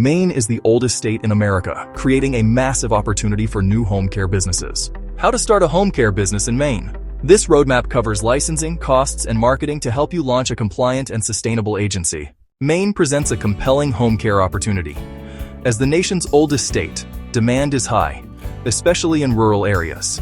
Maine is the oldest state in America, creating a massive opportunity for new home care businesses. How to start a home care business in Maine. This roadmap covers licensing, costs, and marketing to help you launch a compliant and sustainable agency. Maine presents a compelling home care opportunity. As the nation's oldest state, demand is high, especially in rural areas.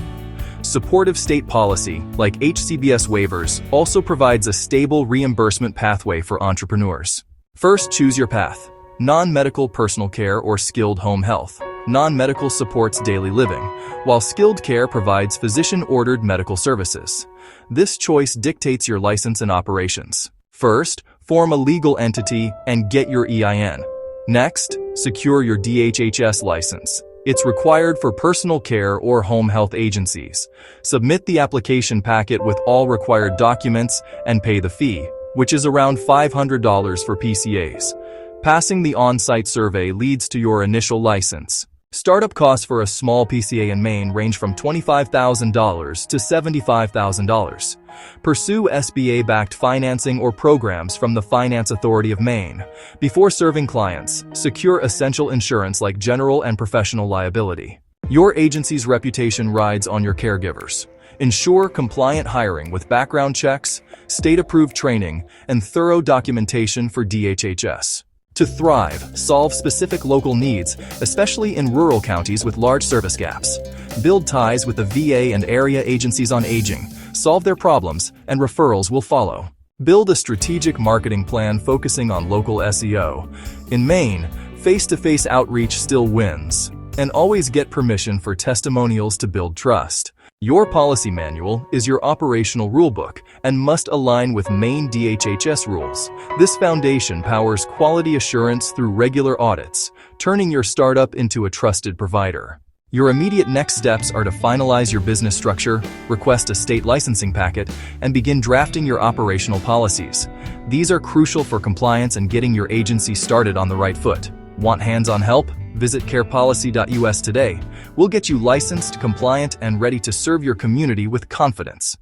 Supportive state policy, like HCBS waivers, also provides a stable reimbursement pathway for entrepreneurs. First, choose your path. Non-medical personal care or skilled home health. Non-medical supports daily living, while skilled care provides physician-ordered medical services. This choice dictates your license and operations. First, form a legal entity and get your EIN. Next, secure your DHHS license. It's required for personal care or home health agencies. Submit the application packet with all required documents and pay the fee, which is around $500 for PCAs. Passing the on-site survey leads to your initial license. Startup costs for a small PCA in Maine range from $25,000 to $75,000. Pursue SBA-backed financing or programs from the Finance Authority of Maine. Before serving clients, secure essential insurance like general and professional liability. Your agency's reputation rides on your caregivers. Ensure compliant hiring with background checks, state-approved training, and thorough documentation for DHHS. To thrive, solve specific local needs, especially in rural counties with large service gaps. Build ties with the VA and area agencies on aging, solve their problems, and referrals will follow. Build a strategic marketing plan focusing on local SEO. In Maine, face-to-face outreach still wins. And always get permission for testimonials to build trust. Your policy manual is your operational rulebook and must align with Maine DHHS rules. This foundation powers quality assurance through regular audits, turning your startup into a trusted provider. Your immediate next steps are to finalize your business structure, request a state licensing packet, and begin drafting your operational policies. These are crucial for compliance and getting your agency started on the right foot. Want hands-on help? Visit carepolicy.us today. We'll get you licensed, compliant, and ready to serve your community with confidence.